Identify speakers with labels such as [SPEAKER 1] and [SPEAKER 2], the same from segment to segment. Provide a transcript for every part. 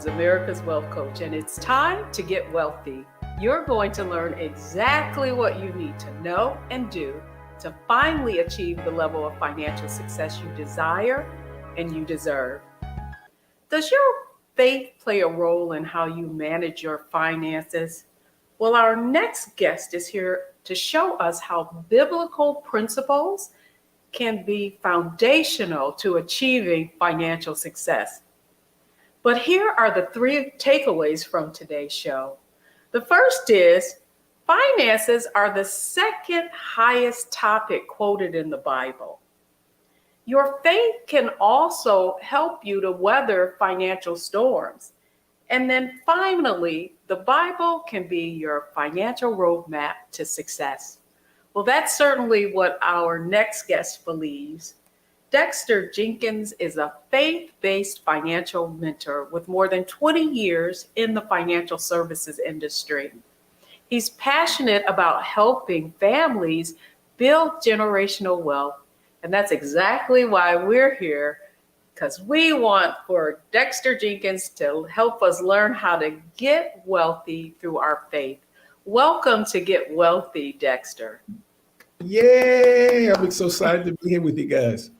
[SPEAKER 1] Owens, America's Wealth Coach, and it's time to get wealthy. You're going to learn exactly what you need to know and do to finally achieve the level of financial success you desire and you deserve. Does your faith play a role in how you manage your finances? Well, our next guest is here to show us how biblical principles can be foundational to achieving financial success. But here are the 3 takeaways from today's show. The first is finances are the second highest topic quoted in the Bible. Your faith can also help you to weather financial storms. And then finally, the Bible can be your financial roadmap to success. Well, that's certainly what our next guest believes. Dexter Jenkins is a faith-based financial mentor with more than 20 years in the financial services industry. He's passionate about helping families build generational wealth, and that's exactly why we're here, because we want for Dexter Jenkins to help us learn how to get wealthy through our faith. Welcome to Get Wealthy, Dexter.
[SPEAKER 2] Yay! I'm so excited to be here with you guys.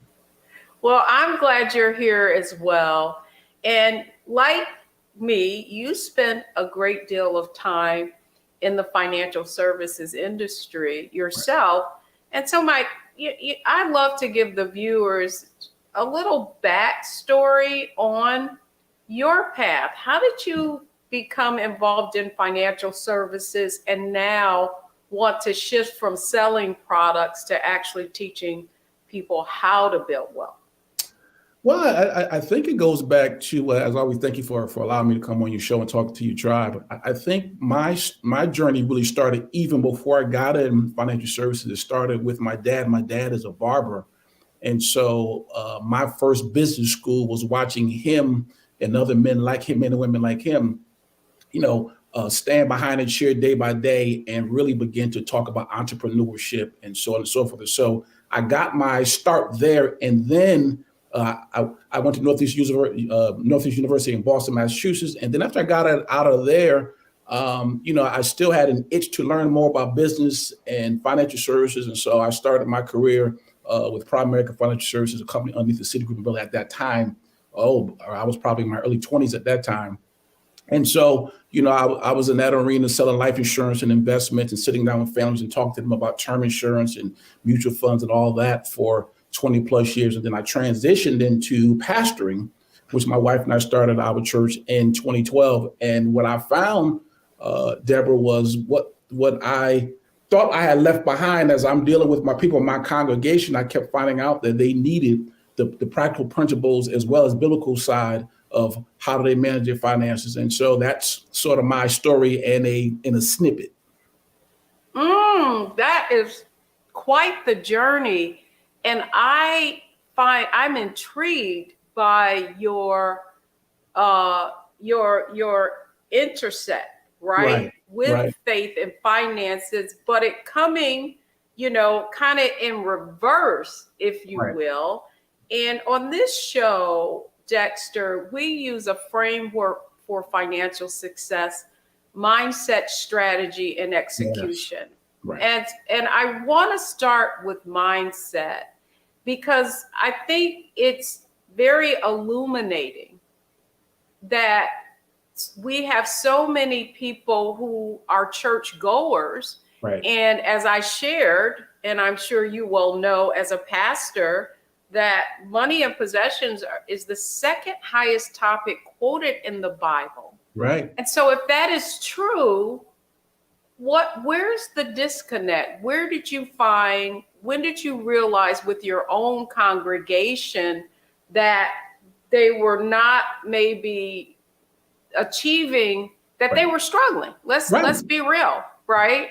[SPEAKER 1] Well, I'm glad you're here as well. And like me, you spent a great deal of time in the financial services industry yourself. And so I'd love to give the viewers a little backstory on your path. How did you become involved in financial services and now want to shift from selling products to actually teaching people how to build wealth?
[SPEAKER 2] Well, I think it goes back to, as always, thank you for allowing me to come on your show and talk to your tribe. I think my journey really started even before I got in financial services. It started with my dad. My dad is a barber. And so my first business school was watching him and other men like him, men and women like him, stand behind a chair day by day and really begin to talk about entrepreneurship and so on and so forth. So I got my start there, and then I went to Northeast University in Boston, Massachusetts. And then after I got out of there, I still had an itch to learn more about business and financial services. And so I started my career with Prime American Financial Services, a company underneath the Citigroup umbrella at that time. I was probably in my early 20s at that time. And so, I was in that arena selling life insurance and investments and sitting down with families and talking to them about term insurance and mutual funds and all that for 20 plus years. And then I transitioned into pastoring, which my wife and I started our church in 2012. And what I found, Deborah, was what I thought I had left behind as I'm dealing with my people in my congregation. I kept finding out that they needed the practical principles as well as biblical side of how do they manage their finances. And so that's sort of my story in a snippet.
[SPEAKER 1] That is quite the journey. And I'm intrigued by your intersect, right? With faith and finances, but it coming, kind of in reverse, if you will. And on this show, Dexter, we use a framework for financial success, mindset, strategy, and execution. Yes. And I want to start with mindset because I think it's very illuminating that we have so many people who are church goers. Right. And as I shared, and I'm sure you will know as a pastor, that money and possessions is the second highest topic quoted in the Bible.
[SPEAKER 2] Right.
[SPEAKER 1] And so if that is true, where's the disconnect? When did you realize with your own congregation that they were not maybe achieving, that they were struggling? Let's be real, right?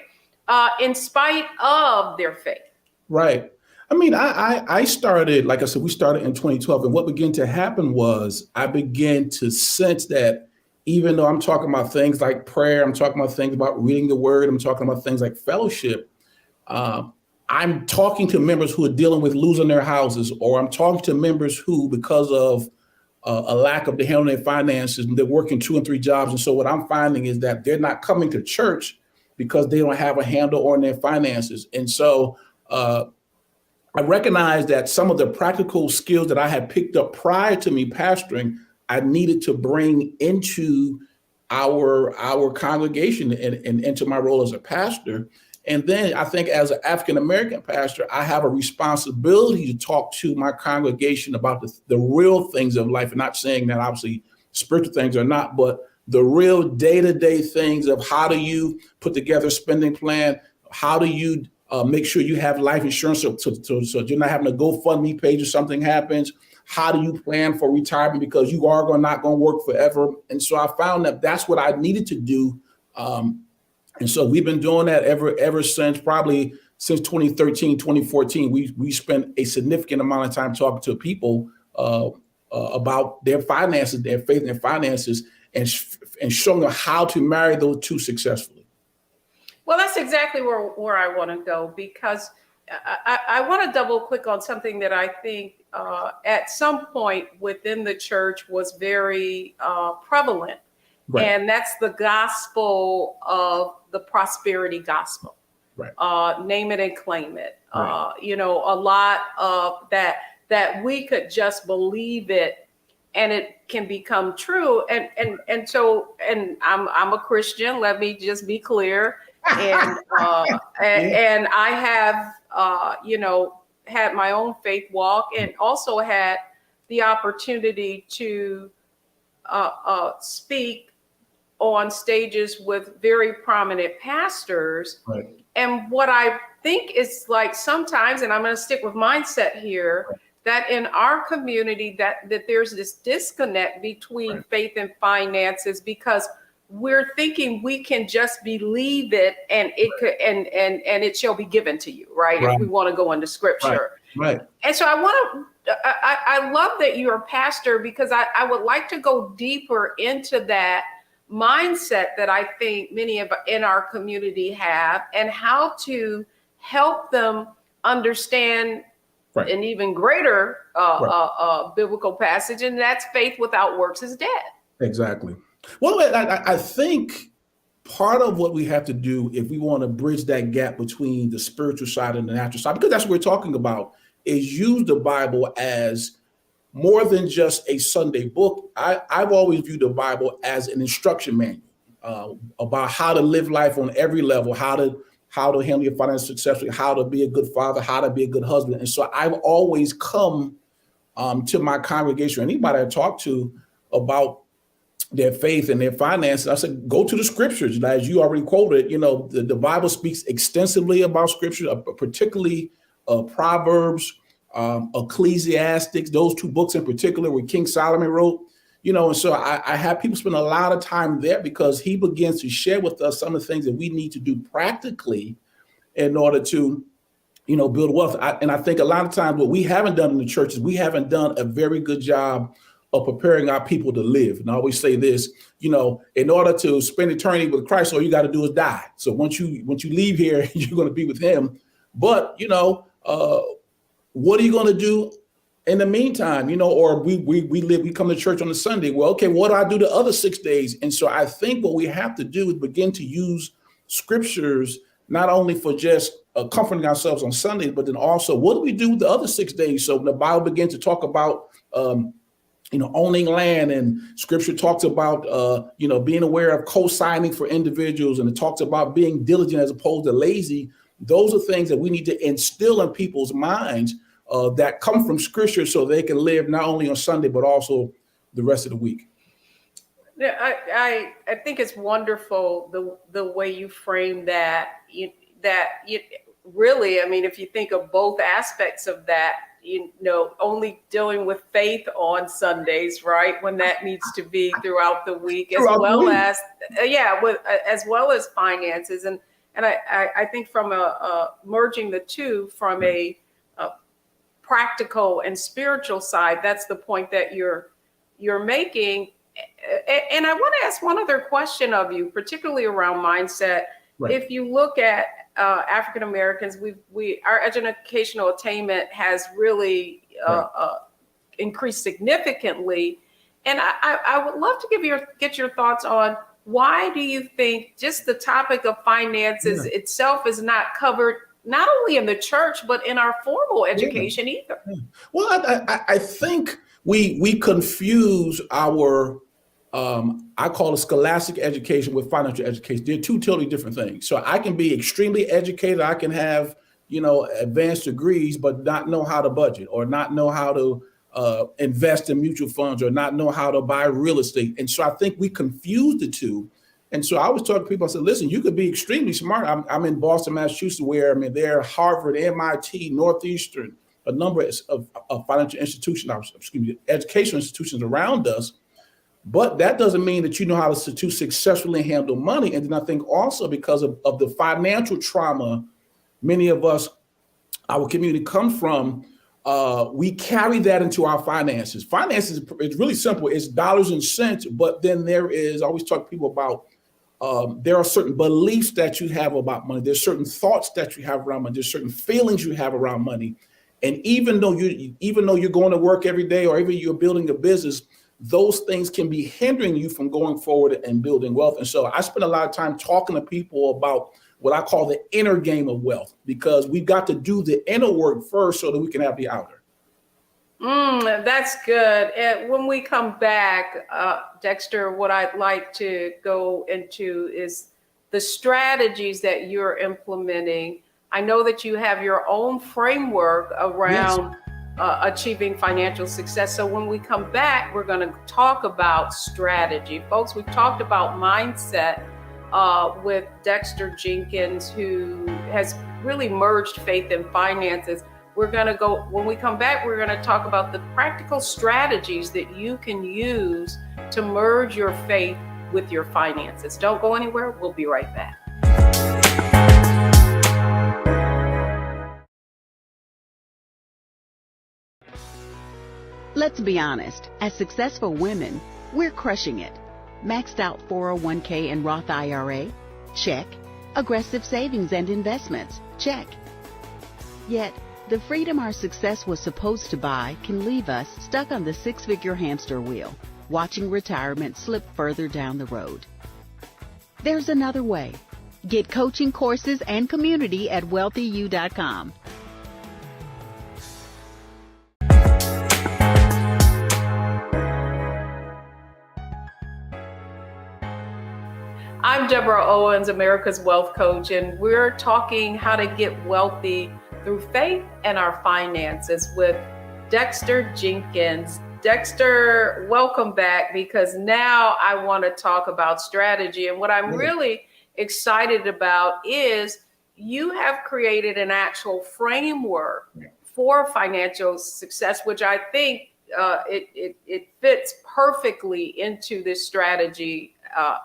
[SPEAKER 1] In spite of their faith.
[SPEAKER 2] Right. I mean, I started, like I said, we started in 2012. And what began to happen was I began to sense that even though I'm talking about things like prayer, I'm talking about things about reading the word, I'm talking about things like fellowship, I'm talking to members who are dealing with losing their houses, or I'm talking to members who, because of a lack of the handling their finances, and they're working 2 and 3 jobs. And so what I'm finding is that they're not coming to church because they don't have a handle on their finances. And so I recognize that some of the practical skills that I had picked up prior to me pastoring, I needed to bring into our congregation and into my role as a pastor. And then I think as an African American pastor, I have a responsibility to talk to my congregation about the real things of life, and not saying that obviously spiritual things are not, but the real day-to-day things of how do you put together a spending plan, how do you make sure you have life insurance so you're not having a GoFundMe page if something happens. How do you plan for retirement, because you are not going to work forever? And so I found that that's what I needed to do. And so we've been doing that ever since, probably since 2013, 2014. We spent a significant amount of time talking to people about their finances, their faith in their finances, and showing them how to marry those two successfully.
[SPEAKER 1] Well, that's exactly where I want to go, because I want to double click on something that I think at some point within the church was very prevalent. Right. And that's the gospel of the prosperity gospel. Right. Name it and claim it. Right. A lot of that we could just believe it and it can become true. And so I'm a Christian. Let me just be clear. And and I have had my own faith walk, and also had the opportunity to speak on stages with very prominent pastors. Right. And what I think is, like, sometimes, and I'm going to stick with mindset here, right, that in our community that there's this disconnect between right, faith and finances, because we're thinking we can just believe it and it could and it shall be given to you, right? If we want to go into scripture. Right. And so I love that you're a pastor, because I would like to go deeper into that mindset that I think many of in our community have, and how to help them understand right, an even greater biblical passage, and that's faith without works is dead. Exactly.
[SPEAKER 2] Well, I think part of what we have to do if we want to bridge that gap between the spiritual side and the natural side, because that's what we're talking about, is use the Bible as more than just a Sunday book. I've always viewed the Bible as an instruction manual about how to live life on every level, how to handle your finances successfully, how to be a good father, how to be a good husband. And so I've always come to my congregation, anybody I talk to about their faith and their finances, I said, go to the scriptures. As you already quoted, the Bible speaks extensively about scripture, particularly Proverbs, Ecclesiastics, those 2 books in particular where King Solomon wrote, and so I have people spend a lot of time there, because he begins to share with us some of the things that we need to do practically in order to, build wealth. And I think a lot of times what we haven't done in the church is we haven't done a very good job of preparing our people to live. And I always say this, in order to spend eternity with Christ, all you got to do is die. So once you leave here, you're going to be with him. But, what are you going to do in the meantime? Or we come to church on a Sunday. Well, okay, what do I do the other 6 days? And so I think what we have to do is begin to use scriptures, not only for just comforting ourselves on Sundays, but then also what do we do the other 6 days? So the Bible begins to talk about, owning land, and scripture talks about, being aware of co-signing for individuals. And it talks about being diligent as opposed to lazy. Those are things that we need to instill in people's minds that come from scripture, so they can live not only on Sunday, but also the rest of the week.
[SPEAKER 1] Yeah, I think it's wonderful the way you frame that. Really, I mean, if you think of both aspects of that, only dealing with faith on Sundays, right? When that needs to be throughout the week, as well as finances. And I think from merging the two from a practical and spiritual side, that's the point that you're making. And I want to ask one other question of you, particularly around mindset. Right. If you look at African Americans, our educational attainment has really increased significantly, And I would love to get your thoughts on why do you think just the topic of finances itself is not covered not only in the church, but in our formal education either?
[SPEAKER 2] Well, I think we confuse our I call it scholastic education with financial education. They're two totally different things. So I can be extremely educated. I can have, advanced degrees, but not know how to budget or not know how to invest in mutual funds or not know how to buy real estate. And so I think we confuse the two. And so I was talking to people, I said, listen, you could be extremely smart. I'm in Boston, Massachusetts, where there are Harvard, MIT, Northeastern, a number of financial institutions, educational institutions around us. But that doesn't mean that you know how to successfully handle money. And then I think also because of the financial trauma many of us, our community come from, we carry that into our finances. Finances is really simple. It's dollars and cents, but then I always talk to people about, there are certain beliefs that you have about money. There's certain thoughts that you have around money. There's certain feelings you have around money. And even though you're going to work every day or even you're building a business, those things can be hindering you from going forward and building wealth. And so I spend a lot of time talking to people about what I call the inner game of wealth, because we've got to do the inner work first so that we can have the outer.
[SPEAKER 1] That's good. And when we come back, Dexter, what I'd like to go into is the strategies that you're implementing. I know that you have your own framework around achieving financial success. So when we come back, we're going to talk about strategy. Folks, we've talked about mindset with Dexter Jenkins, who has really merged faith and finances. When we come back, we're going to talk about the practical strategies that you can use to merge your faith with your finances. Don't go anywhere. We'll be right back.
[SPEAKER 3] Let's be honest, as successful women, we're crushing it. Maxed out 401k and Roth IRA? Check. Aggressive savings and investments? Check. Yet, the freedom our success was supposed to buy can leave us stuck on the six-figure hamster wheel, watching retirement slip further down the road. There's another way. Get coaching courses and community at wealthyu.com.
[SPEAKER 1] I'm Deborah Owens, America's Wealth Coach, and we're talking how to get wealthy through faith and our finances with Dexter Jenkins. Dexter, welcome back, because now I want to talk about strategy. And what I'm really excited about is you have created an actual framework for financial success, which I think it fits perfectly into this strategy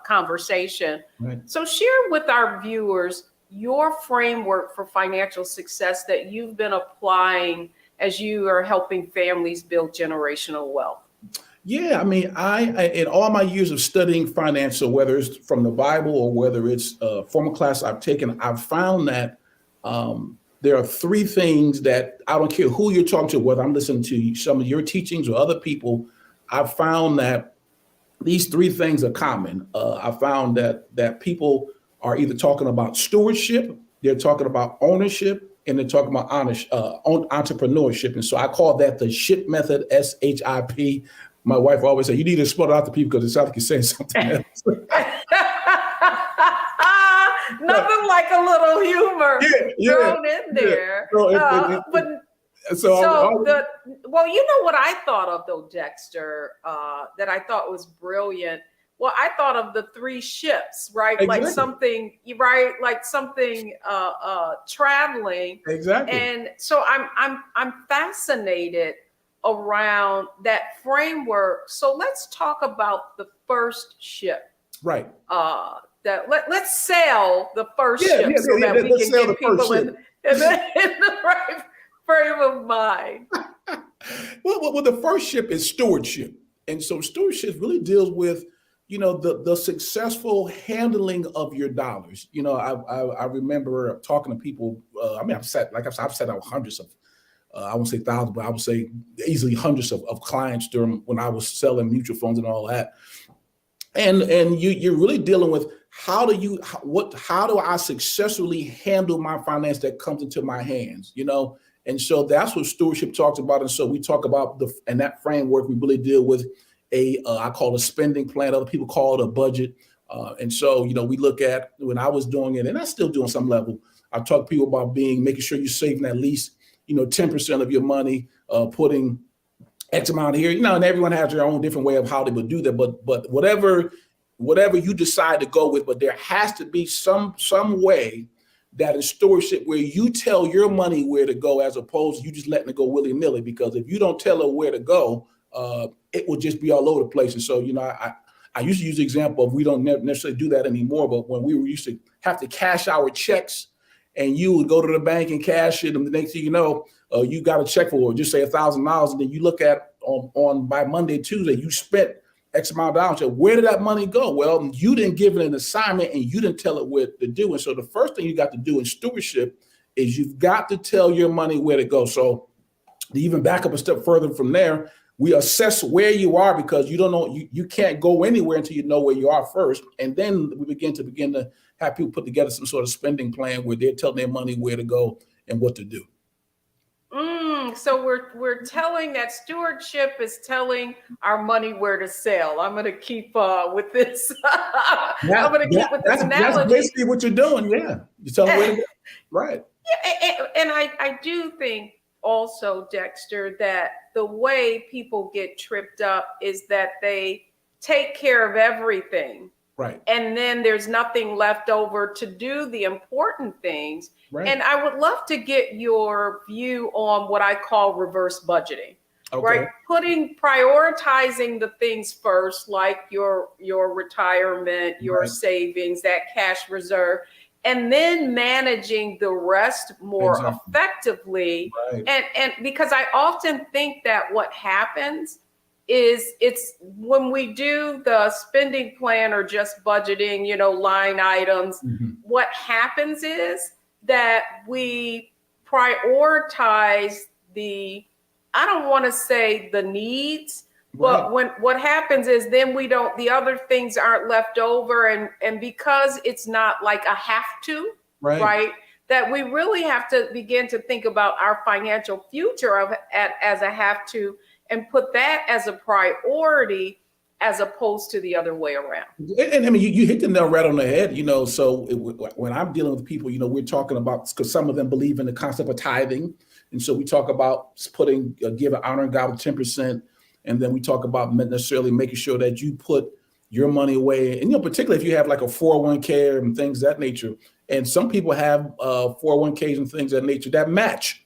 [SPEAKER 1] conversation. Right. So share with our viewers your framework for financial success that you've been applying as you are helping families build generational wealth.
[SPEAKER 2] Yeah, I mean, I in all my years of studying finance, so whether it's from the Bible or whether it's a formal class I've taken, I've found that there are three things that I don't care who you're talking to, whether I'm listening to some of your teachings or other people, I've found that these three things are common. I found that people are either talking about stewardship, they're talking about ownership, and they're talking about entrepreneurship. And so I call that the SHIP method, SHIP. My wife always said, you need to spell it out to people because it sounds like you're saying something else.
[SPEAKER 1] Nothing like a little humor thrown in there. Well, you know what I thought of though, Dexter, that I thought was brilliant. Well, I thought of the three ships, right? Exactly. Like something traveling. Exactly. And so I'm fascinated around that framework. So let's talk about the first ship. Right. Let's sail the first ship so that we can get people in the right frame of mind.
[SPEAKER 2] Well, the first ship is stewardship. And so stewardship really deals with, the successful handling of your dollars. I remember talking to people. I've sat out hundreds I won't say thousands, but I would say easily hundreds of clients during when I was selling mutual funds and all that. And you're really dealing with how do I successfully handle my finance that comes into my hands, And so that's what stewardship talks about. And so we talk about in that framework, we really deal with I call it a spending plan. Other people call it a budget. And so, we look at when I was doing it, and I still do on some level, I talk to people about making sure you're saving at least, 10% of your money, putting X amount here, and everyone has their own different way of how they would do that. But whatever you decide to go with, but there has to be some way that is stewardship where you tell your money where to go as opposed to you just letting it go willy-nilly. Because if you don't tell it where to go, it will just be all over the place. And so, I used to use the example of we don't necessarily do that anymore, but when we used to have to cash our checks and you would go to the bank and cash it, and the next thing you know, you got a check for, just say $1,000, and then you look at on by Monday, Tuesday, you spent X amount of dollars. Where did that money go? Well, you didn't give it an assignment and you didn't tell it where to do. And so the first thing you got to do in stewardship is you've got to tell your money where to go. So to even back up a step further from there, we assess where you are because you don't know, you can't go anywhere until you know where you are first. And then we begin to have people put together some sort of spending plan where they're telling their money where to go and what to do.
[SPEAKER 1] So we're telling that stewardship is telling our money where to sell. I'm going to keep with this. I'm going to keep with this analogy.
[SPEAKER 2] That's basically what you're doing. Yeah. You're telling where to go. Right.
[SPEAKER 1] Yeah, and I do think also, Dexter, that the way people get tripped up is that they take care of everything.
[SPEAKER 2] Right.
[SPEAKER 1] And then there's nothing left over to do the important things. Right. And I would love to get your view on what I call reverse budgeting. Okay. Right? Prioritizing the things first, like your retirement, your savings, that cash reserve, and then managing the rest more effectively. Right. And because I often think that what happens is it's when we do the spending plan or just budgeting, line items, what happens is that we prioritize I don't want to say the needs, but what happens is then the other things aren't left over. And because it's not like a have to, right? That we really have to begin to think about our financial future as a have to, and put that as a priority as opposed to the other way around.
[SPEAKER 2] And I mean, you hit the nail right on the head, so when I'm dealing with people, we're talking about, because some of them believe in the concept of tithing. And so we talk about honoring God with 10%. And then we talk about necessarily making sure that you put your money away. And, particularly if you have like a 401k and things of that nature. And some people have 401ks and things of that nature that match,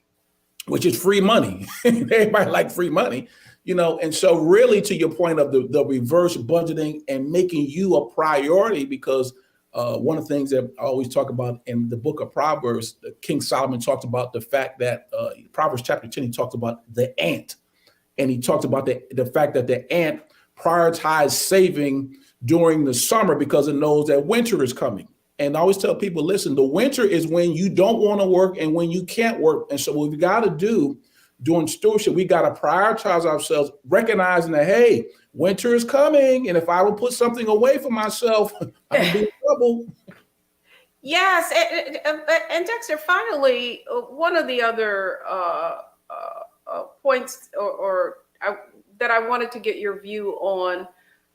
[SPEAKER 2] which is free money. Everybody like free money, and so really to your point of the reverse budgeting and making you a priority, because one of the things that I always talk about in the book of Proverbs, King Solomon talked about the fact that Proverbs chapter 10, he talked about the ant. And he talked about the fact that the ant prioritized saving during the summer because it knows that winter is coming. And I always tell people, listen, the winter is when you don't want to work and when you can't work. And so what we got to do during stewardship, we got to prioritize ourselves, recognizing that, hey, winter is coming. And if I will put something away for myself, I'm in trouble.
[SPEAKER 1] Yes. And Dexter, finally, one of the other points that I wanted to get your view on,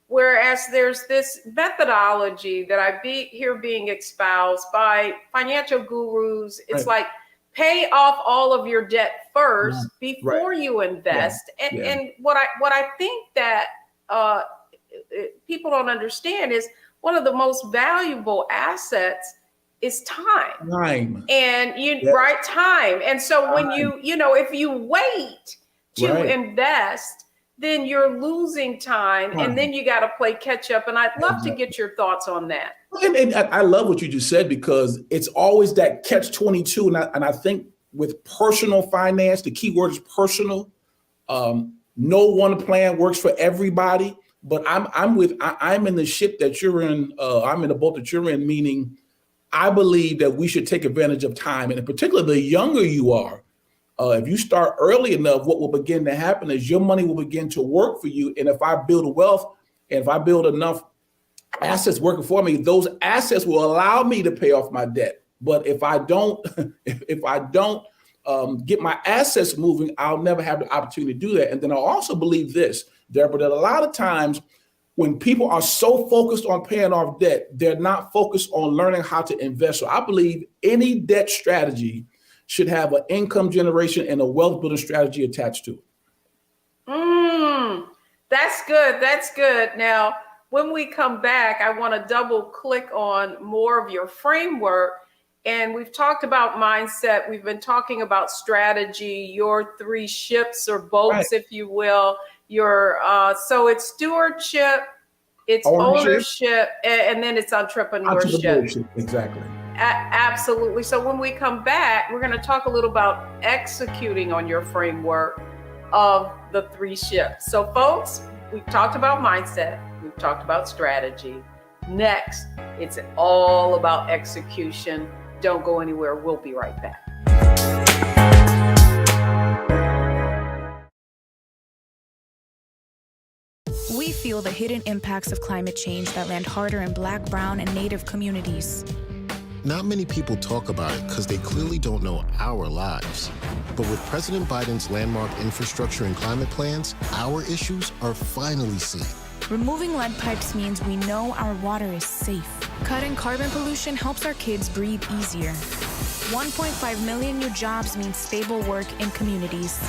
[SPEAKER 1] whereas there's this methodology that I hear being espoused by financial gurus. It's like pay off all of your debt first before you invest. And what I think that people don't understand is one of the most valuable assets is time. And time. And so when if you wait to invest, then you're losing time, and then you got to play catch up. And I'd love to get your thoughts on that.
[SPEAKER 2] And I love what you just said, because it's always that catch-22. And I think with personal finance, the key word is personal. No one plan works for everybody, but I'm in the ship that you're in. I'm in the boat that you're in, meaning I believe that we should take advantage of time. And in particular, the younger you are, If you start early enough, what will begin to happen is your money will begin to work for you. And if I build a wealth, and if I build enough assets working for me, those assets will allow me to pay off my debt. But if I don't, if I don't get my assets moving, I'll never have the opportunity to do that. And then I also believe this, Deborah, that a lot of times when people are so focused on paying off debt, they're not focused on learning how to invest. So I believe any debt strategy should have an income generation and a wealth building strategy attached to it.
[SPEAKER 1] That's good. That's good. Now, when we come back, I want to double click on more of your framework. And we've talked about mindset. We've been talking about strategy, your 3 ships or boats, if you will. Your so it's stewardship, it's ownership, and then it's entrepreneurship.
[SPEAKER 2] Exactly.
[SPEAKER 1] Absolutely. So when we come back, we're going to talk a little about executing on your framework of the 3 ships. So folks, we've talked about mindset. We've talked about strategy. Next, it's all about execution. Don't go anywhere. We'll be right back.
[SPEAKER 4] We feel the hidden impacts of climate change that land harder in Black, Brown, and Native communities.
[SPEAKER 5] Not many people talk about it because they clearly don't know our lives. But with President Biden's landmark infrastructure and climate plans, our issues are finally seen.
[SPEAKER 4] Removing lead pipes means we know our water is safe. Cutting carbon pollution helps our kids breathe easier. 1.5 million new jobs means stable work in communities.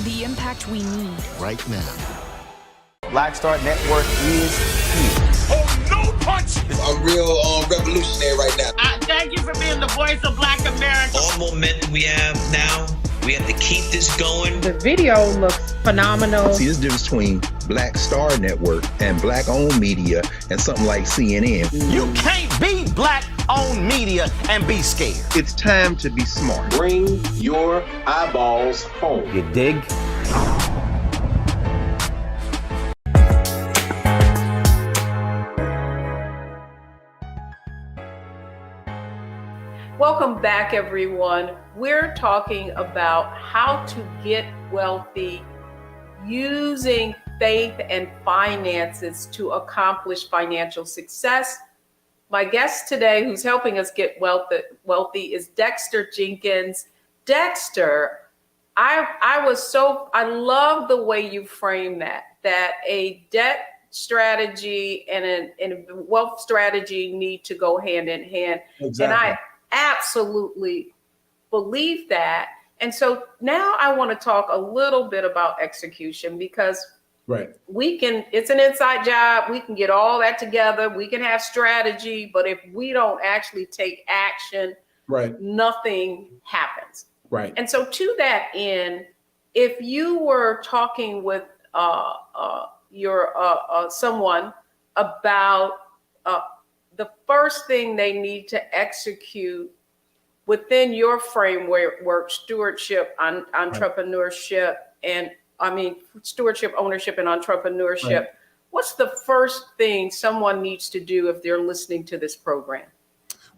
[SPEAKER 4] The impact we need
[SPEAKER 5] right now.
[SPEAKER 6] Black Star Network is here.
[SPEAKER 7] Oh, no punch!
[SPEAKER 8] I'm real revolutionary right now.
[SPEAKER 7] Thank you for being the voice of Black America.
[SPEAKER 9] All momentum we have now, we have to keep this going.
[SPEAKER 10] The video looks phenomenal.
[SPEAKER 11] See, there's a difference between Black Star Network and Black-owned media and something like CNN.
[SPEAKER 6] You can't be Black-owned media and be scared.
[SPEAKER 11] It's time to be smart.
[SPEAKER 12] Bring your eyeballs home.
[SPEAKER 6] You dig?
[SPEAKER 1] Welcome back, everyone. We're talking about how to get wealthy using faith and finances to accomplish financial success. My guest today, who's helping us get wealthy, is Dexter Jenkins. Dexter, I love the way you frame that a debt strategy and a wealth strategy need to go hand in hand.
[SPEAKER 2] Exactly.
[SPEAKER 1] And I absolutely believe that. And so now I want to talk a little bit about execution, because it's an inside job. We can get all that together. We can have strategy, but if we don't actually take action, nothing happens.
[SPEAKER 2] Right.
[SPEAKER 1] And so to that end, if you were talking with someone about the first thing they need to execute within your framework, stewardship, entrepreneurship, stewardship, ownership, and entrepreneurship. Right. What's the first thing someone needs to do if they're listening to this program?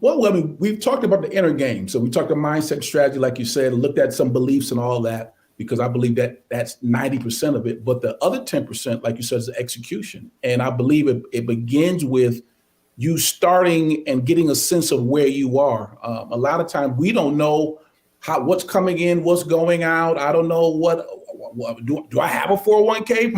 [SPEAKER 2] Well, I mean, we've talked about the inner game. So we talked about mindset and strategy, like you said, looked at some beliefs and all that, because I believe that that's 90% of it. But the other 10%, like you said, is the execution. And I believe it begins with you starting and getting a sense of where you are. A lot of times we don't know what's coming in, what's going out. I don't know what do I have a 401k?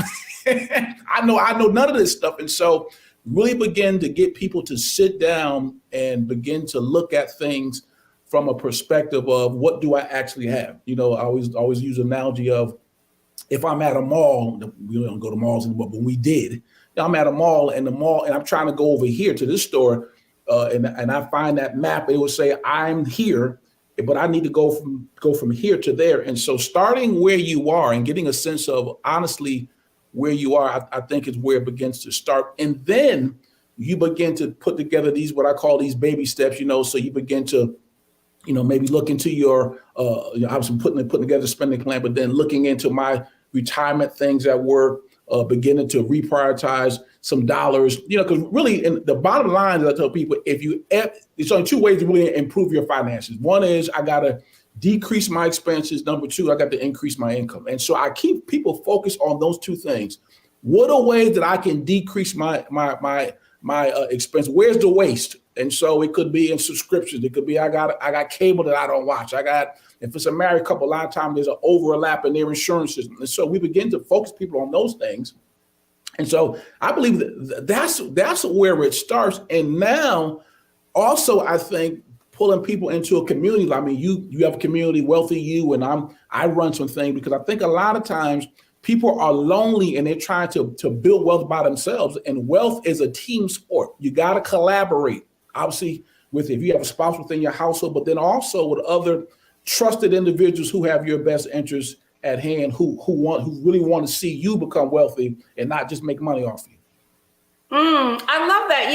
[SPEAKER 2] I know none of this stuff. And so really begin to get people to sit down and begin to look at things from a perspective of what do I actually have? You know, I always use the analogy of if I'm at a mall, we don't go to malls anymore, but we did. I'm at a mall and I'm trying to go over here to this store and I find that map. It will say I'm here, but I need to go from here to there. And so starting where you are and getting a sense of honestly where you are, I think is where it begins to start. And then you begin to put together these, what I call these baby steps, so you begin to, maybe look into your, I was putting together a spending plan, but then looking into my retirement things at work, beginning to reprioritize some dollars, because really in the bottom line is I tell people, there's only two ways to really improve your finances. One is I got to decrease my expenses. Number two, I got to increase my income. And so I keep people focused on those two things. What are ways that I can decrease my expense? Where's the waste? And so it could be in subscriptions. It could be I got cable that I don't watch. If it's a married couple, a lot of times there's an overlap in their insurances. And so we begin to focus people on those things. And so I believe that's where it starts. And now also I think pulling people into a community. I mean, you have a community, Wealthy You, and I run some things because I think a lot of times people are lonely and they're trying to build wealth by themselves. And wealth is a team sport. You got to collaborate, obviously, if you have a spouse within your household, but then also with other trusted individuals who have your best interests at hand, who really want to see you become wealthy and not just make money off you.
[SPEAKER 1] I love that.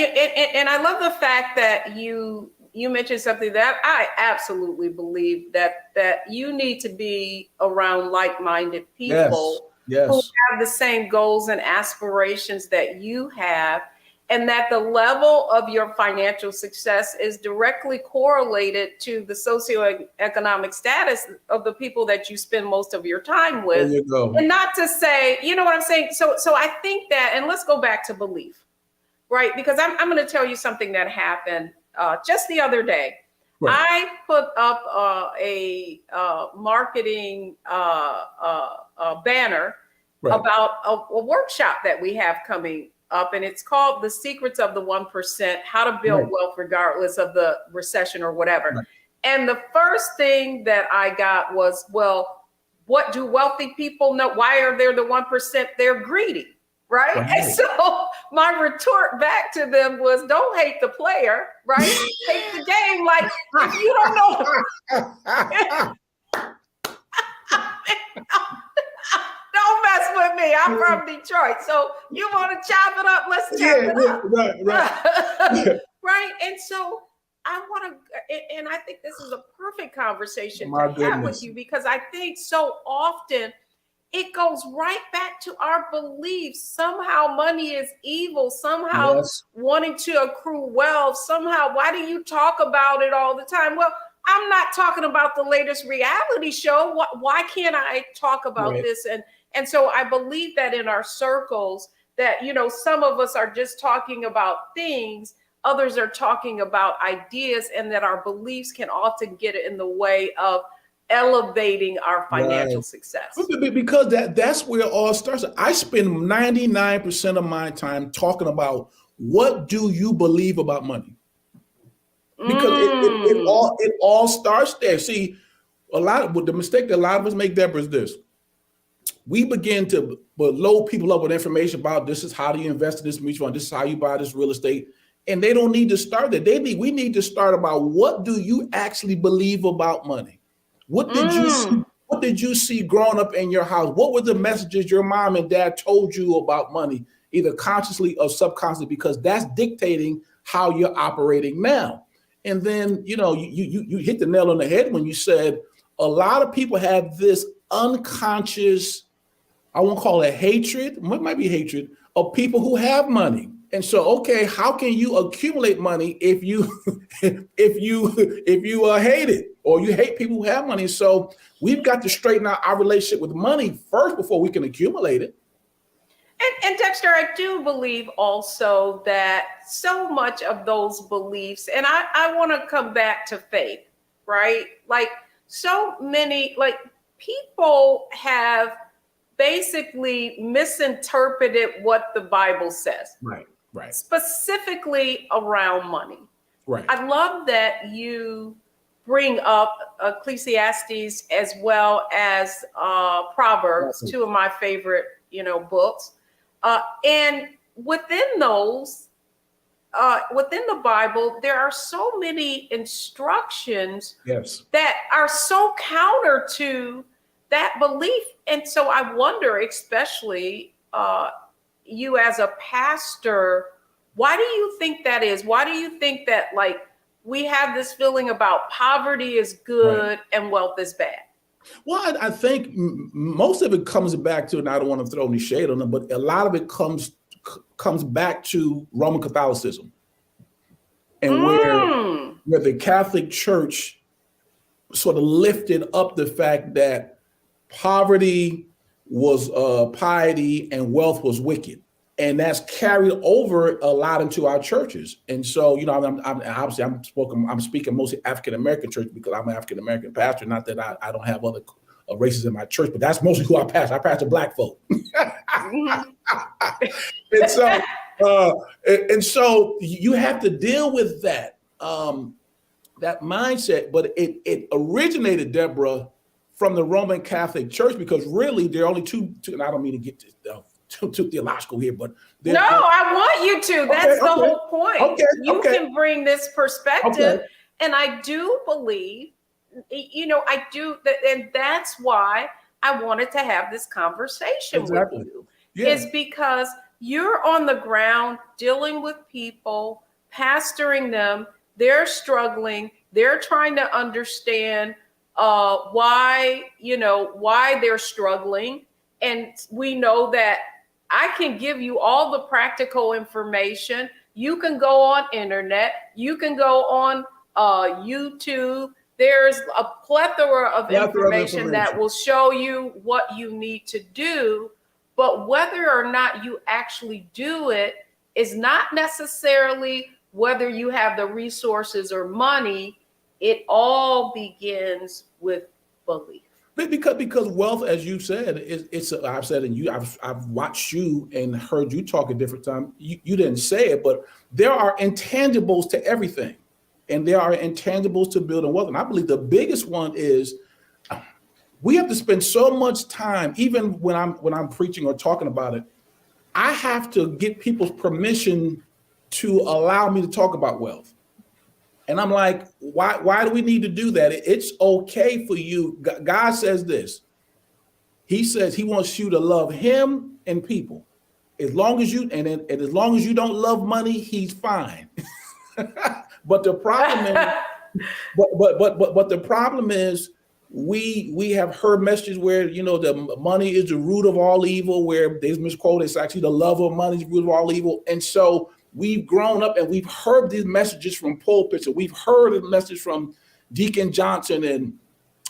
[SPEAKER 1] And I love the fact that you mentioned something that I absolutely believe that you need to be around like-minded people. Yes. Who have the same goals and aspirations that you have, and that the level of your financial success is directly correlated to the socioeconomic status of the people that you spend most of your time with.
[SPEAKER 2] There you go.
[SPEAKER 1] And not to say, you know what I'm saying? So I think that, and let's go back to belief, right? Because I'm going to tell you something that happened just the other day. Right. I put up a marketing banner about a workshop that we have coming up, and it's called The Secrets of the 1%, How to Build Wealth Regardless of the Recession or whatever. Right. And the first thing that I got was, well, what do wealthy people know? Why are they the 1%? They're greedy. Right? And so my retort back to them was, don't hate the player, right? Hate the game. Like, if you don't know, don't mess with me. I'm from Detroit. So you want to chop it up? Let's chop it up. Right. Right. And so I want to, and I think this is a perfect conversation to have with you, because I think so often it goes right back to our beliefs. Somehow money is evil, somehow wanting to accrue wealth, somehow, why do you talk about it all the time? Well, I'm not talking about the latest reality show. Why can't I talk about this? And so I believe that in our circles that, some of us are just talking about things, others are talking about ideas, and that our beliefs can often get in the way of elevating our financial success.
[SPEAKER 2] Because that's where it all starts. I spend 99% of my time talking about, what do you believe about money? Because it all starts there. See, the mistake that a lot of us make, Deborah, is this. We begin to load people up with information about, this is how do you invest in this mutual fund, this is how you buy this real estate. And they don't need to start there. We need to start about, what do you actually believe about money? What did you see growing up in your house? What were the messages your mom and dad told you about money, either consciously or subconsciously? Because that's dictating how you're operating now. And then, you hit the nail on the head when you said a lot of people have this unconscious, I won't call it hatred, it might be hatred, of people who have money. And so, okay, how can you accumulate money if you hate it, or you hate people who have money? So we've got to straighten out our relationship with money first before we can accumulate it.
[SPEAKER 1] And Dexter, I do believe also that so much of those beliefs, and I want to come back to faith, right? Like, so many, people have basically misinterpreted what the Bible says. Right. Specifically around money. Right. I love that you bring up Ecclesiastes as well as Proverbs, two of my favorite, books. And within those, within the Bible, there are so many instructions that are so counter to that belief. And so I wonder, especially you as a pastor, why do you think that is? Why do you think that we have this feeling about poverty is good and wealth is bad?
[SPEAKER 2] Well, I think most of it comes back to, and I don't want to throw any shade on them, but a lot of it comes back to Roman Catholicism, and where the Catholic Church sort of lifted up the fact that poverty was piety and wealth was wicked. And that's carried over a lot into our churches. And so, you know, I'm speaking mostly African-American church because I'm an African-American pastor. Not that I don't have other races in my church, but that's mostly who I pastor. I pastor Black folk. and so you have to deal with that, that mindset. But it originated, Deborah, from the Roman Catholic Church, because really there are only two and I don't mean to get too theological here, but
[SPEAKER 1] I want you to. That's the whole point. You can bring this perspective, and I do believe, you know, I do, and that's why I wanted to have this conversation with you. Is because you're on the ground dealing with people, pastoring them. They're struggling. They're trying to understand why they're struggling, and we know that I can give you all the practical information. You can go on internet. You can go on YouTube. There's a plethora of information that will show you what you need to do. But whether or not you actually do it is not necessarily whether you have the resources or money. It all begins with belief.
[SPEAKER 2] Because wealth, as you said, I've said, and I've watched you and heard you talk at different times. You didn't say it, but there are intangibles to everything, and there are intangibles to building wealth. And I believe the biggest one is we have to spend so much time, even when I'm preaching or talking about it. I have to get people's permission to allow me to talk about wealth. And I'm like, why do we need to do that? It's okay for you. God says this. He says he wants you to love him and people. As long as you don't love money, he's fine. But the problem is, but the problem is we have heard messages where, you know, the money is the root of all evil, where there's misquoted, it's actually the love of money is the root of all evil. And so we've grown up and we've heard these messages from pulpits, and we've heard a message from Deacon Johnson and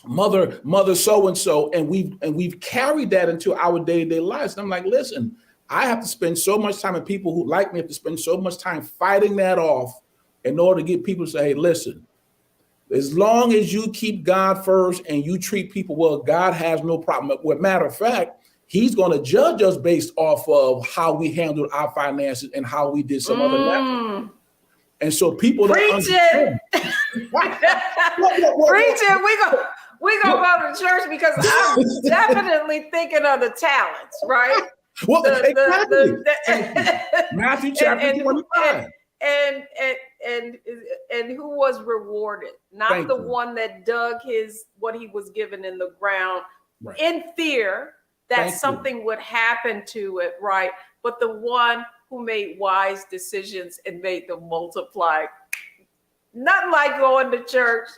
[SPEAKER 2] Mother so-and-so, and we've carried that into our day-to-day lives. And I'm like, listen, I have to spend so much time, and people who like me have to spend so much time fighting that off in order to get people to say, hey, listen, as long as you keep God first and you treat people well, God has no problem. Well, matter of fact, he's going to judge us based off of how we handled our finances and how we did some other levels. And so people don't understand.
[SPEAKER 1] We gonna go to church because I'm definitely thinking of the talents, right?
[SPEAKER 2] Well, Matthew chapter 25.
[SPEAKER 1] And who was rewarded? Not the one that dug what he was given in the ground in fear that something would happen to it, right? But the one who made wise decisions and made them multiply. Nothing like going to church,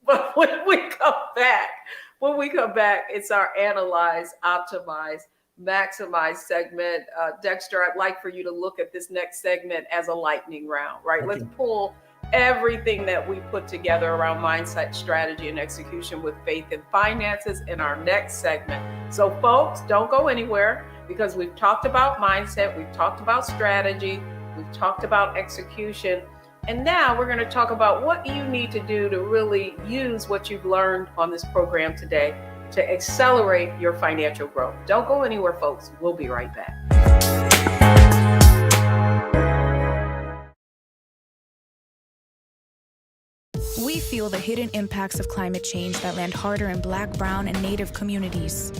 [SPEAKER 1] but when we come back, it's our analyze, optimize, maximize segment. Dexter, I'd like for you to look at this next segment as a lightning round, right? Let's pull everything that we put together around mindset, strategy, and execution with faith and finances in our next segment. So folks, don't go anywhere, because we've talked about mindset, we've talked about strategy, we've talked about execution, and now we're going to talk about what you need to do to really use what you've learned on this program today to accelerate your financial growth. Don't go anywhere, folks. We'll be right back.
[SPEAKER 4] We feel the hidden impacts of climate change that land harder in Black, Brown, and Native communities.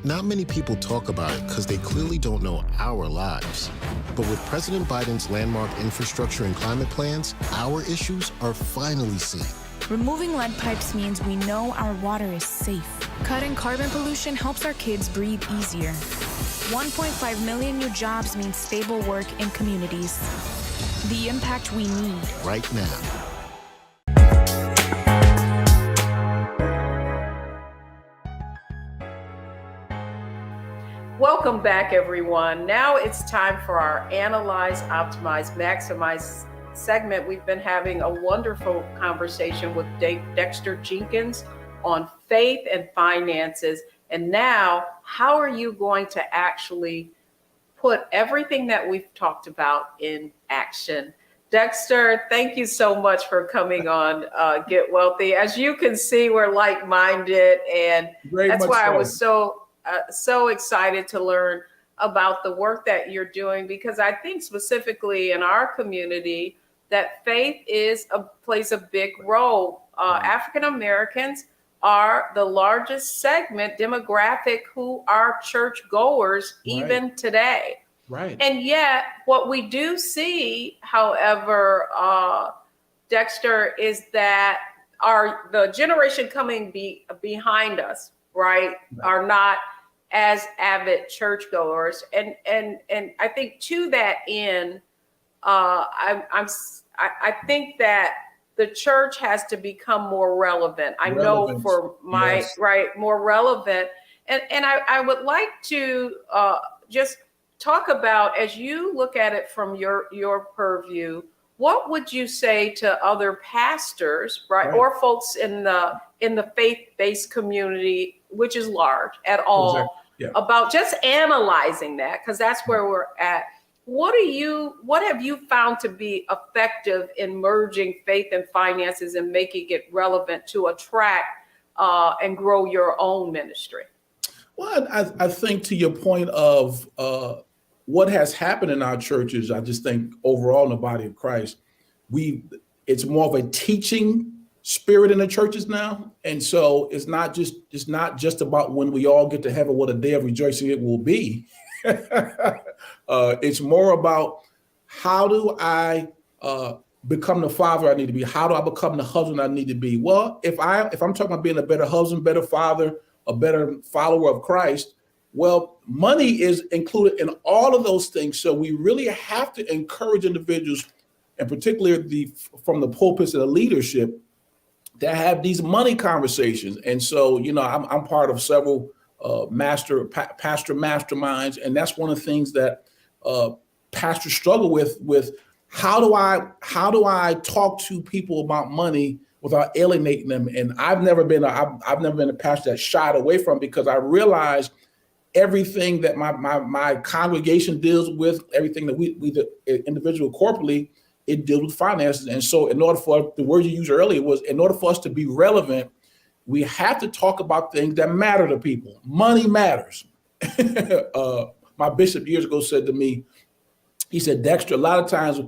[SPEAKER 5] Not many people talk about it because they clearly don't know our lives. But with President Biden's landmark infrastructure and climate plans, our issues are finally seen.
[SPEAKER 4] Removing lead pipes means we know our water is safe. Cutting carbon pollution helps our kids breathe easier. 1.5 million new jobs means stable work in communities. The impact we need
[SPEAKER 5] right now.
[SPEAKER 1] Welcome back, everyone. Now it's time for our Analyze, Optimize, Maximize segment. We've been having a wonderful conversation with Dexter Jenkins on faith and finances. And now, how are you going to actually put everything that we've talked about in action? Dexter, thank you so much for coming on Get Wealthy. As you can see, we're like-minded, and that's why I was so excited to learn about the work that you're doing, because I think specifically in our community that faith plays a big role. African Americans are the largest segment demographic who are church goers even today.
[SPEAKER 2] Right.
[SPEAKER 1] And yet what we do see, however, Dexter, is that the generation coming behind us, right, are not as avid churchgoers. And I think to that end, I think that the church has to become more relevant. I know for my more relevant. And I would like to just talk about, as you look at it from your purview, what would you say to other pastors, or folks in the faith-based community, which is large at all, about just analyzing that, because that's where we're at. What have you found to be effective in merging faith and finances and making it relevant to attract and grow your own ministry?
[SPEAKER 2] Well, I think to your point of what has happened in our churches, I just think overall in the body of Christ, it's more of a teaching spirit in the churches now. And so it's not just about when we all get to heaven, what a day of rejoicing it will be. It's more about, how do I become the father I need to be? How do I become the husband I need to be? Well, if I'm talking about being a better husband, better father, a better follower of Christ, well, money is included in all of those things. So we really have to encourage individuals, and particularly from the pulpits and the leadership, to have these money conversations. And so, I'm part of several pastor masterminds, and that's one of the things that pastors struggle with. How do I talk to people about money without alienating them? And I've never been a pastor that shied away from, because I realized everything that my congregation deals with, everything that we the individual corporately, it deals with finances. And so in order for, the word you used earlier was, in order for us to be relevant, we have to talk about things that matter to people. Money matters. My bishop years ago said to me, he said, Dexter, a lot of times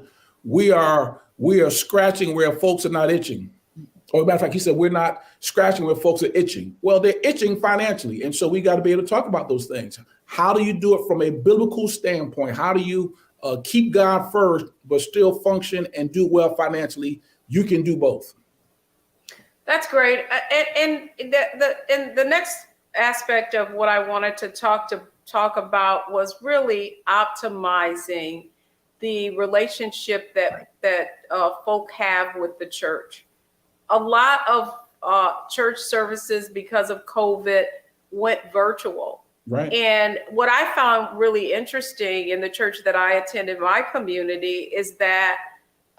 [SPEAKER 2] we are scratching where folks are not itching. Or as a matter of fact, he said, we're not scratching where folks are itching. Well, they're itching financially. And so we got to be able to talk about those things. How do you do it from a biblical standpoint? How do you keep God first, but still function and do well financially? You can do both.
[SPEAKER 1] That's great. And the next aspect of what I wanted to talk about was really optimizing the relationship that folk have with the church. A lot of church services, because of COVID, went virtual.
[SPEAKER 2] Right.
[SPEAKER 1] And what I found really interesting in the church that I attended, my community, is that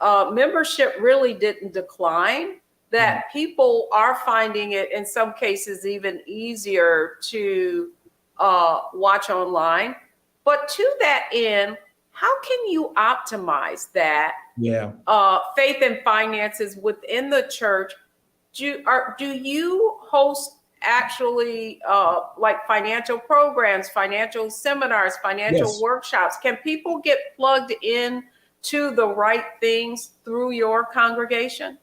[SPEAKER 1] membership really didn't decline, that people are finding it in some cases even easier to watch online. But to that end, how can you optimize that faith and finances within the church? Do you host actually like financial programs, financial seminars, financial workshops? Can people get plugged in to the right things through your congregation?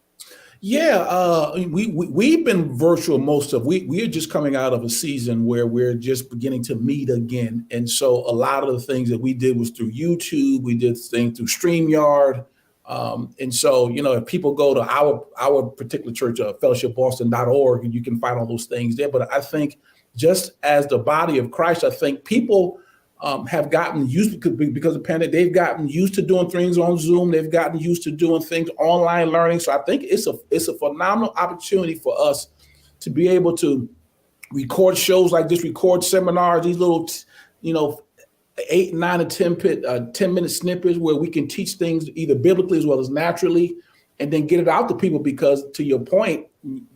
[SPEAKER 2] Yeah, we've been virtual most of. We are just coming out of a season where we're just beginning to meet again, and so a lot of the things that we did was through YouTube. We did things through StreamYard, and so if people go to our particular church, fellowshipboston.org, and you can find all those things there. But I think just as the body of Christ, I think people have gotten used because of the pandemic. They've gotten used to doing things on Zoom. They've gotten used to doing things online learning. So I think it's a phenomenal opportunity for us to be able to record shows like this, record seminars, these little 8, 9, or 10-minute snippets where we can teach things either biblically as well as naturally, and then get it out to people. Because to your point,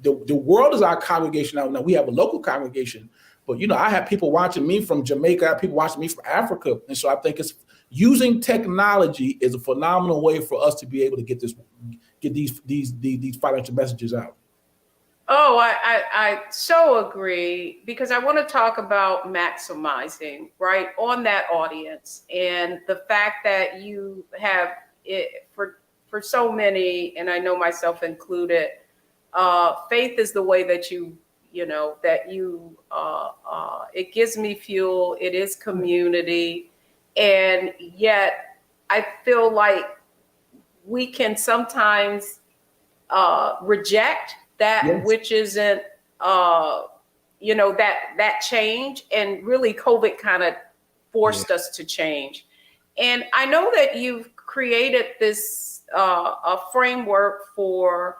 [SPEAKER 2] the world is our congregation now. Now we have a local congregation, but I have people watching me from Jamaica, I have people watching me from Africa, and so I think it's using technology is a phenomenal way for us to be able to get these financial messages out.
[SPEAKER 1] Oh, I so agree, because I want to talk about maximizing, right, on that audience, and the fact that you have it for so many, and I know myself included, faith is the way that it gives me fuel, it is community, and yet I feel like we can sometimes reject that which isn't, that change. And really COVID kind of forced us to change. And I know that you've created this a framework for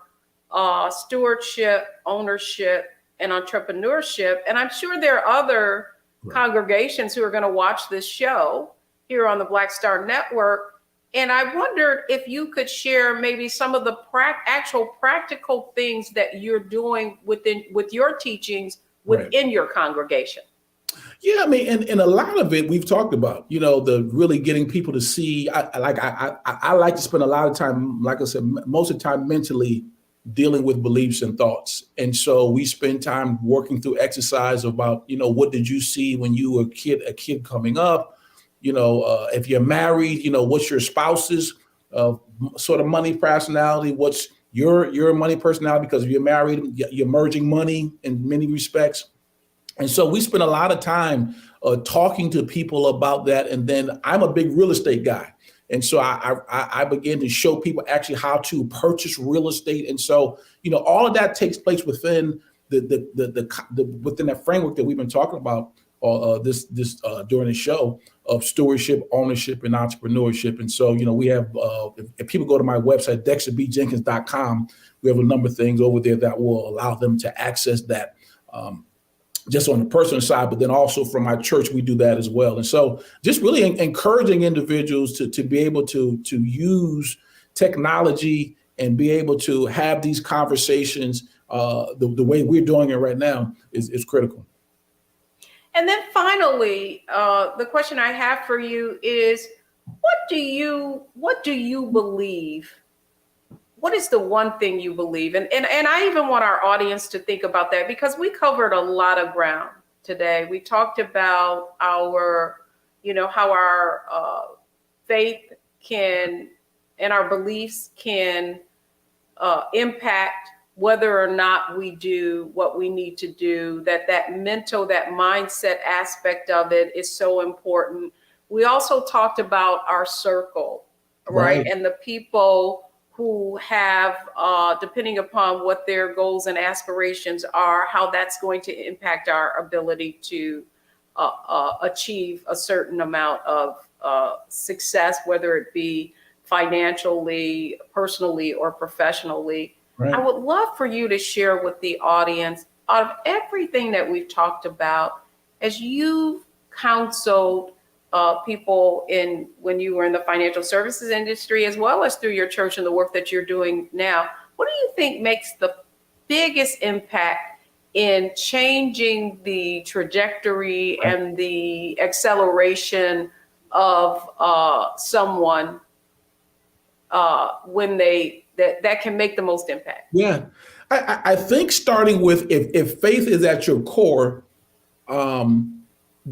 [SPEAKER 1] stewardship, ownership, and entrepreneurship. And I'm sure there are other congregations who are going to watch this show here on the Black Star Network. And I wondered if you could share maybe some of the actual practical things that you're doing with your teachings within your congregation.
[SPEAKER 2] Yeah, I mean, and a lot of it we've talked about, the really getting people to see. I like to spend a lot of time, like I said, most of the time mentally dealing with beliefs and thoughts. And so we spend time working through exercise about, what did you see when you were a kid coming up? If you're married, what's your spouse's sort of money personality? What's your money personality? Because if you're married, you're merging money in many respects. And so we spend a lot of time talking to people about that. And then I'm a big real estate guy. And so I began to show people actually how to purchase real estate. And so, all of that takes place within within that framework that we've been talking about this during the show of stewardship, ownership, and entrepreneurship. And so, we have, if people go to my website, dexterbjenkins.com, we have a number of things over there that will allow them to access that, just on the personal side, but then also from my church, we do that as well. And so just really encouraging individuals to be able to use technology and be able to have these conversations the way we're doing it right now is critical.
[SPEAKER 1] And then finally, the question I have for you is, what do you believe? What is the one thing you believe? And I even want our audience to think about that, because we covered a lot of ground today. We talked about how our faith can and our beliefs can impact whether or not we do what we need to do, that mindset aspect of it is so important. We also talked about our circle, right? And the people who have, depending upon what their goals and aspirations are, how that's going to impact our ability to achieve a certain amount of success, whether it be financially, personally, or professionally. Right. I would love for you to share with the audience, out of everything that we've talked about, as you've counseled people when you were in the financial services industry, as well as through your church and the work that you're doing now, what do you think makes the biggest impact in changing the trajectory and the acceleration of someone when that can make the most impact?
[SPEAKER 2] Yeah, I think starting with if faith is at your core,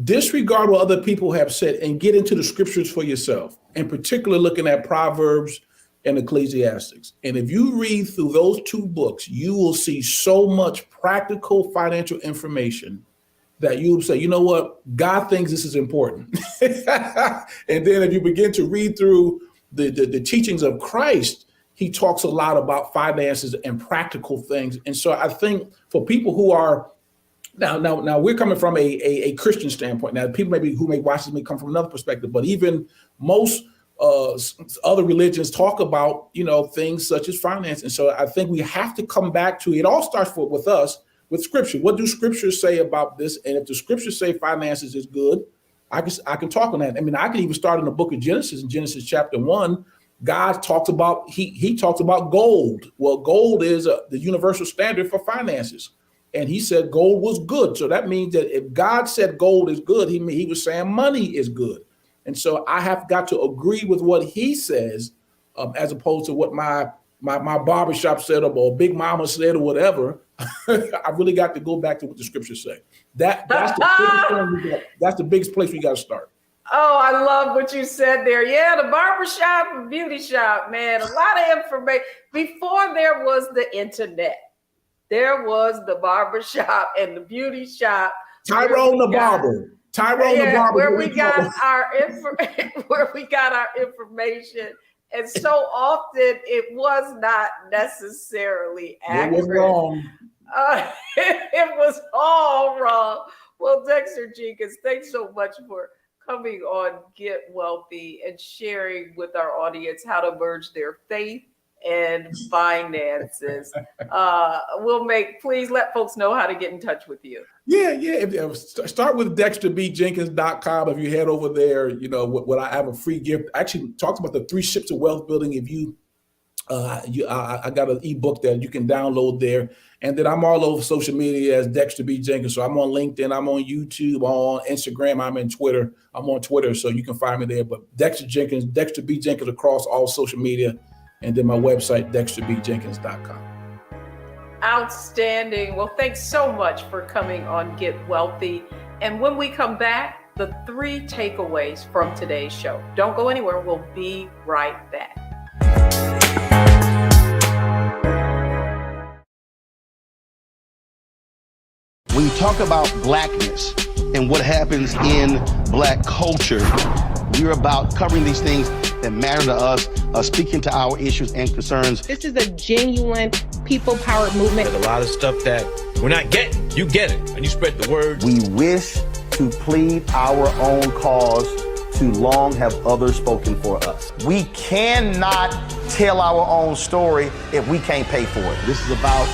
[SPEAKER 2] disregard what other people have said and get into the scriptures for yourself, in particular looking at Proverbs and Ecclesiastes. And if you read through those two books, you will see so much practical financial information that you'll say, you know what, God thinks this is important. And then if you begin to read through the teachings of Christ, he talks a lot about finances and practical things. And so I think for people who are now we're coming from a Christian standpoint. Now, people who may watch this may come from another perspective, but even most other religions talk about, things such as finance. And so I think we have to come back to, it all starts with us, with scripture. What do scriptures say about this? And if the scriptures say finances is good, I can talk on that. I mean, I can even start in the book of Genesis, in Genesis chapter 1. God talks about, he talks about gold. Well, gold is the universal standard for finances. And he said gold was good. So that means that if God said gold is good, he was saying money is good. And so I have got to agree with what he says, as opposed to what my barbershop said or Big Mama said or whatever. I really got to go back to what the scriptures say. That's the biggest place we got to start.
[SPEAKER 1] Oh, I love what you said there. Yeah, the barbershop and beauty shop, man. A lot of information. Before there was the internet, there was the barbershop and the beauty shop.
[SPEAKER 2] Tyrone the barber.
[SPEAKER 1] Where we got our information. And so often it was not necessarily accurate.
[SPEAKER 2] It was wrong.
[SPEAKER 1] It was all wrong. Well, Dexter Jenkins, thanks so much for coming on Get Wealthy and sharing with our audience how to merge their faith and finances. Please let folks know how to get in touch with you.
[SPEAKER 2] Yeah. Start with DexterBJenkins.com. If you head over there, what I have a free gift. I actually talked about the 3 ships of wealth building. If I got an ebook that you can download there. And then I'm all over social media as Dexter B. Jenkins. So I'm on LinkedIn, I'm on YouTube, on Instagram, I'm on Twitter, so you can find me there. But Dexter Jenkins, Dexter B. Jenkins across all social media. And then my website, DexterBJenkins.com.
[SPEAKER 1] Outstanding. Well, thanks so much for coming on Get Wealthy. And when we come back, the 3 takeaways from today's show. Don't go anywhere. We'll be right back.
[SPEAKER 6] When you talk about blackness and what happens in black culture, we're about covering these things that matter to us, speaking to our issues and concerns.
[SPEAKER 10] This is a genuine people-powered movement.
[SPEAKER 13] There's a lot of stuff that we're not getting. You get it, and you spread the word.
[SPEAKER 6] We wish to plead our own cause. Too long have others spoken for us. We cannot tell our own story if we can't pay for it. This is about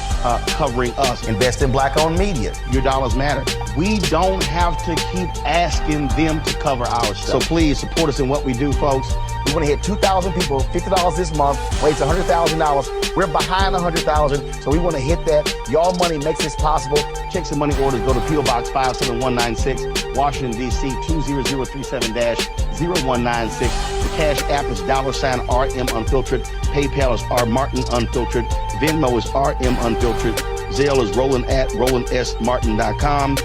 [SPEAKER 6] covering us. Invest in black-owned media. Your dollars matter. We don't have to keep asking them to cover our stuff. So please support us in what we do, folks. We want to hit 2,000 people, $50 this month, raise $100,000. We're behind 100,000, so we want to hit that. Y'all money makes this possible. Checks and money orders go to P.O. Box 57196, Washington, D.C. 20037-0196. The Cash App is $RM Unfiltered. PayPal is R Martin Unfiltered. Venmo is RM Unfiltered. Zelle is Roland at RolandSMartin.com.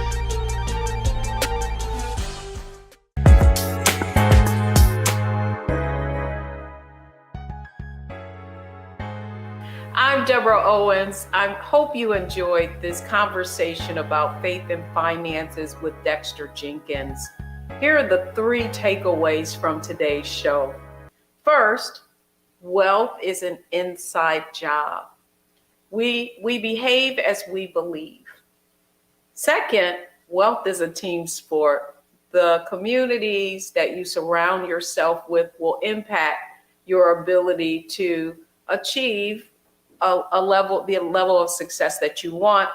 [SPEAKER 1] I'm Deborah Owens. I hope you enjoyed this conversation about faith and finances with Dexter Jenkins. Here are the 3 takeaways from today's show. First, wealth is an inside job. We behave as we believe. Second, wealth is a team sport. The communities that you surround yourself with will impact your ability to achieve the level of success that you want.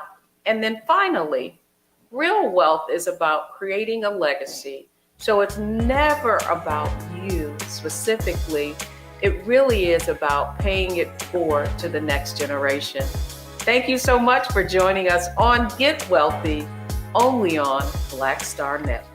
[SPEAKER 1] And then finally, real wealth is about creating a legacy. So it's never about you specifically. It really is about paying it forward to the next generation. Thank you so much for joining us on Get Wealthy, only on Black Star Network.